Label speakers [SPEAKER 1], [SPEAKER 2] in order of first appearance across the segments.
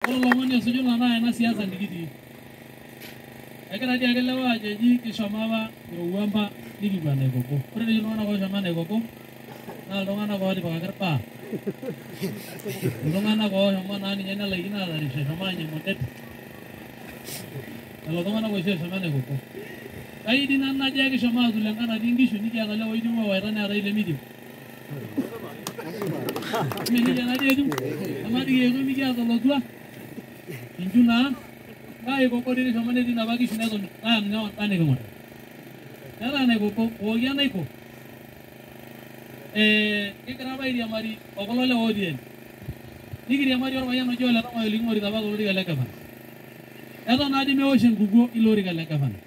[SPEAKER 1] Ore lomoni osujulo naa ena siasa nikitii. Egira dii ake lewa ajo eji kishomo apa Irowuamba nikipuo Naikoko. Ore dii iltung'anak ooshomo Naikoko naa iltung'anak ootipikaki irbaa. Iltung'anak ooshomo naa ninye nelaikino aatarisho eshomo ainyang'u det. Lelo tung'anak oshi ooshomo Naikoko. Kai dii nanu najo kishomo aatul enkang natii nkishu nikiata lewa oiting'o owaita neetai lemidim. Menejia natii etum, amaa dii etum nikiata olotua. Inju naa Naikoko dii kishomo netii napa kishu neton naa ninye niking'or. Netaa Naikoko pooki enaiko. Kigira apa airiamari okulo lewa otii ene. Nikiriamari orpayian oji Ole Tong'oyo liking'orita apa tolorika le gavana. Eton naa dii mewosh enkukuo ilo orika le gavana.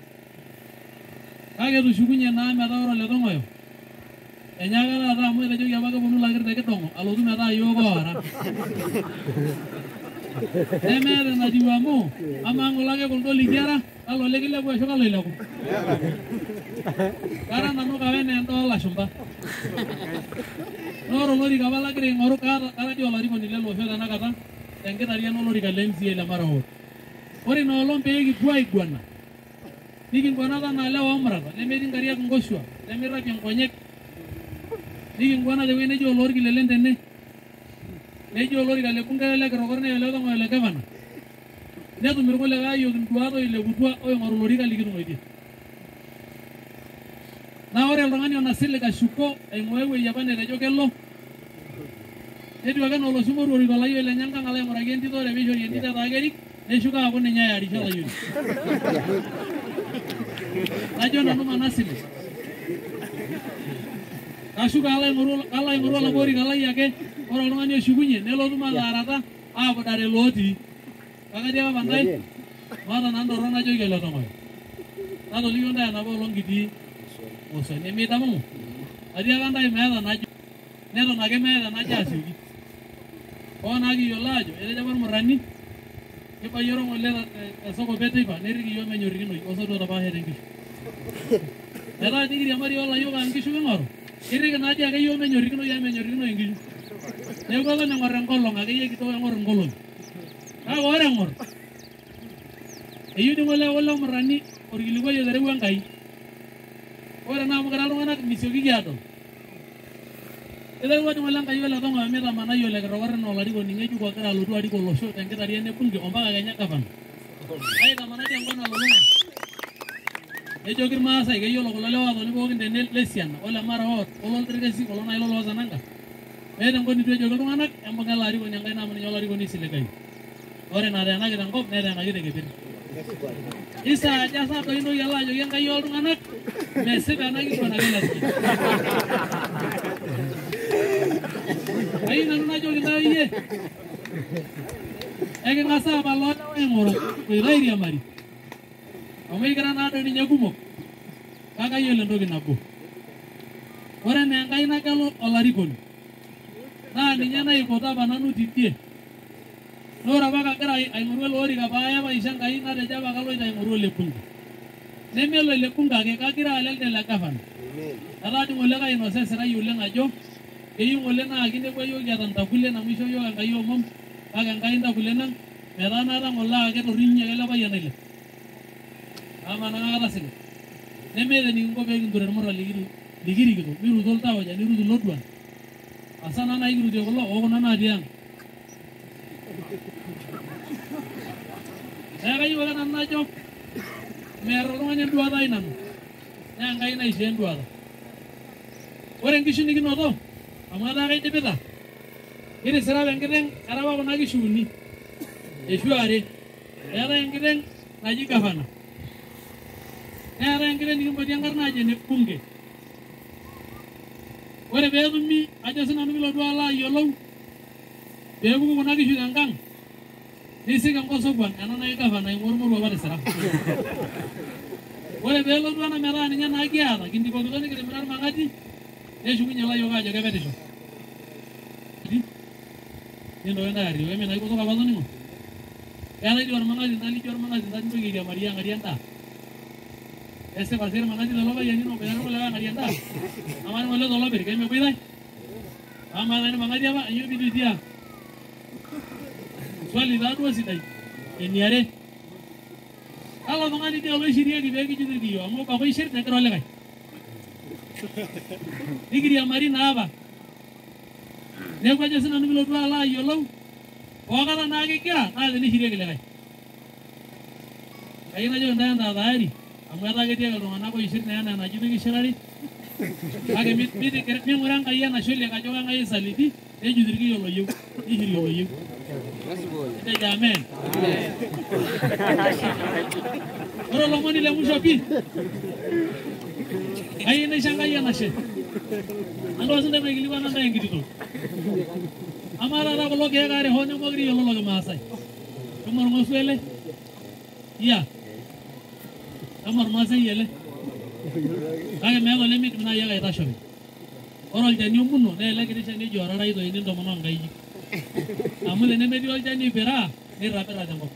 [SPEAKER 1] Kake etushukunye naa metaa ore Ole Tong'oyo enyaaka taata amu etejoki apa keponu ilakir te Kidong'o alotu metaa yiok oora. Nemeeta enatiu amu amaa ng'ole ake kuldo likiara kalo likilepu ashu kalo ilepu. Kara nanu kawa enaa endaa oolashumba. Naa ore olorika apa lagira aing'oru kara dii olarikoni lele osho tenakata tenkitariano olorika le MCA le Maraot. Ore ina olong pee kipuo aiguana nikiguanata anaa lewa omurata nemetii nkariak Nkoshua nemeirragie nkonyek. Nikiguana tewueji neji oloorkilelen tene. Neji olorika le bunge le Kirokor ne Ole Tong'oyo le gavana. Netum irkulikae ayiok induat oileputua oing'oru olorika likitung'uaitie. Naa ore oltung'ani onasilig ashuko aing'ua ewueji apa netejo kelo netiu ake enaa olosumoru oriko olayioni lenye enkang alo aing'uraki entito ore piishori entito etaa kerik neshuko aaku ninye eyarisho olayioni. Najo nanu manasilig. Kashuko alo aing'oru olapa orika lai ake ore oltung'ani oshukunye nelotu mataarata aapudare lootii. Kakatii apa ntae maata nanu ntorro najoki Ole Tong'oyo. Natolikio ntae enapa olong kitii Oso nemidamu. Atii ake ntae meeta najo. Neton ake meeta najo asioki. Hoo naa kiyiolo ajo etejo apa ormurrani kibayioro ng'ole tesoko teipa nerrik iyiok menyorrikinoi osotua tapaashe tenkishu. Metaa nikiriamari olayiok aa nkishu king'oru kirrik naadii ake yiok menyorrikinoi amu menyorrikinoi nkishu. Neeku alo neng'or enkolong akeyie kitok eng'or inkolong'i. Kake ore eng'or eyieu dii ng'ole ole murrani orkilikwai oterewua Enkai. Ore naa amu kira iltung'anak misioki aadol. Iterewua dii ng'ole Enkai Ole Tong'oyo mitamanai Ole Kirokor enaa olarikoni ng'ejuk ogira alotu arik olosho tenkitariano e bunge ompaka Kenya gavana. Aitamanai tenkop nalulung'a. Nejoki irmaasai keyiolo kulo lewa atoni pookin tene lesiana Ole Maraot ololterkesi kulo naaji loloosananga. Meeta enkop nitu ejoki iltung'anak embung'a ele arikoni Enkai naa amu ninye olarikoni oisiligayu. Ore nateenaki tenkop neteenaki tekeper. Isaaja sa doi intoki alo ajoki Enkai oltung'anak mesipa ena kiguana ake natii. Ayieu nanu najoki ntae iyie eking'as aapal loolewa aing'oru epoito airiamari amu ikira naa doi ninye kumok kake ayiolo entoki nabo. Ore enaa Enkai nagelu olarikoni naa ninye naipoto apa nanu tidie. Naa ore apa kagira aing'oru ele orika paaya apa aisho Enkai natejo apa kaloito aing'oru ole bunge. Nemelo ole bunge ake kagira alo elde le gavana. Etaa dii ng'ole kainosa esirai oleng ajo keyieu ng'ole naa kinepu yiok kiata ntakulen amu ishoo yiok Enkai omom kake Enkai ntakulen ang metaa naata ng'ole aa ketorrinyi ake ele payian ailep. Amaa nang'akata silig. Nemeeta enikinko pee kinture irmurran likirikito miruto iltauja nirutu ilotuan. Asa naa naikirutie kulo okuna natii ang. Neeku kayieu ake nanu najo meeta oltung'ani enduata ai nanu naa Enkai naishoo enduata. Ore nkishu nikinoto amu etaa kaidipita kitisira apa enkiteng era apa kuna kishu uni eshu are. Eetai enkiteng naji gavana. Neetai enkiteng nikimpotie enkarna naji ene bunge. Ore peetumi ajo sinanu piilotu alo ayiolou peepuku kuna kishu tenkang nisik enkosokwan ena naji gavana aing'oru moruo apa tisira. Ore peelotu ena metaa ninye naa kiata kindipokito nikitimira irmang'ati neshukunye ilayiok aajo kepetisho. Nintoki ntae arriu eme naa ikutuk apa toning'o. Keetai dii ormang'ati nalijo ormang'ati nintoki airiamari ang'arie endaa. Esipa sii irmang'ati lelo payiani oboitare irkulikae ang'arie endaa. Amaa ng'ole tolopir kemepoitai. Amaa taa irmang'ati apa ainyoo piitu itia. Swali taduo sidai. Eniare. Kalo tung'ani dia loishirieki pee kijurr iyiok amu kako ishirr negira olikae. Nikiriamari naapa. Neeku ajo sinanu piilotu alo ayiolou pookata naa kigira naa tenishirieki likae. Kayieu najoki ntae entaa tayari amu etaa ketii ake iltung'anak oishirr naa enaa enaji mikishirari. Kake ming'ura Enkai enashe oleng ajo kang'ae isaliti nejurriki iyiok oloyieu nishiri oloyieu. Nitejo amen. Ore olomoni le musho pii. Kayieu naisho Enkai enashe. Alo sintae maikilikuana ntae enkiti toki. Amaa taata kulo keek aare hoo nemokure iyiolo lo Kimaasai. Kama orng'osuo ele? Iya. Kama ormaasai ele? Kake meeta olemidim naaji ake aitashoki. Ore olchani omuno naa ele kiti shani oji orarai itoini intomonok nkajijik. Amu tenemetii olchani oipiraa neirrabira tenkop.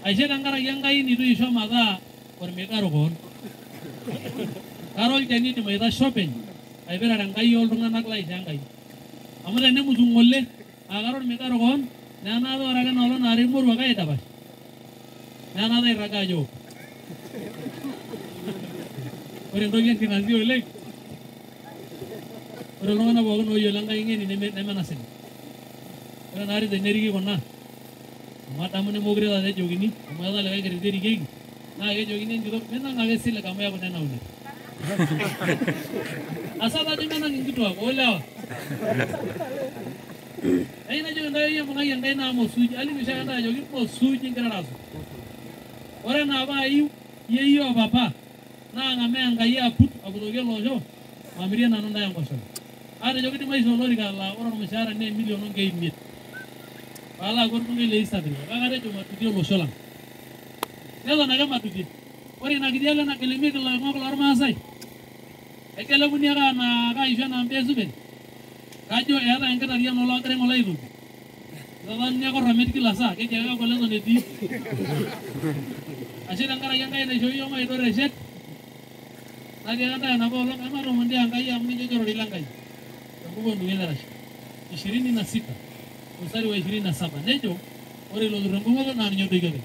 [SPEAKER 1] Aisho tenkaraki Enkai nitu isho mataa ormigaro koon. Kara olchani idim aitasho openy aipira tenkai oltung'anak laisho Enkai. Amu tenemutu ng'ole kara ormigaro koon naa enaata ore ake enoolong naara imoruak aidapash naa enaata airraga ajo ore entoki enkingasia oleng ore iltung'anak pookin ooyiolo Enkai ng'eni nemenasini. Ore naari teneriki kuna amu adamu nemokure taata ejokini amu etaa likae kereti erikieki naa kejokini enkitok minang' ake silig amu eeku nenaune. Asa tajo menang' inkituak oolewa. Kayieu najoki ntae imbung'aki Enkai naa mosuuji alimu oshiake ntae ajoki mosuuji inkirara asuj. Ore naapa ayiu yeyio o papa naa ng'amaa Enkai aput aputoki ele osho mamirie nanu ntae enkoshoke. Atejo kidim aishoo olorika laa ore ormushaara naa emilion onkeek imiet. Paalaku orbungei le East Africa kake atejo matutie olosho lang'. Neton ake matutie. Ore ina kiti ale nagelunyieki iloing'ok lormaasai egelemuni ake anaa kaisho enaa mbaa esupeny. Kajo eeta enkitarian oloogira ng'ole aitoki. Etatanii ake orramet kila saa keji ake kole eton etii. Ashe tenkaraki Enkai naishoo iyiok maito reshet. Natii ake ntae enapa olong ematomon dii Enkai amu ninche ojo ororei lenkai. Tenkuko Nduet 26 mstari wa 27 nejo ore ilo turr enkumoto naa ninye odoiki ake.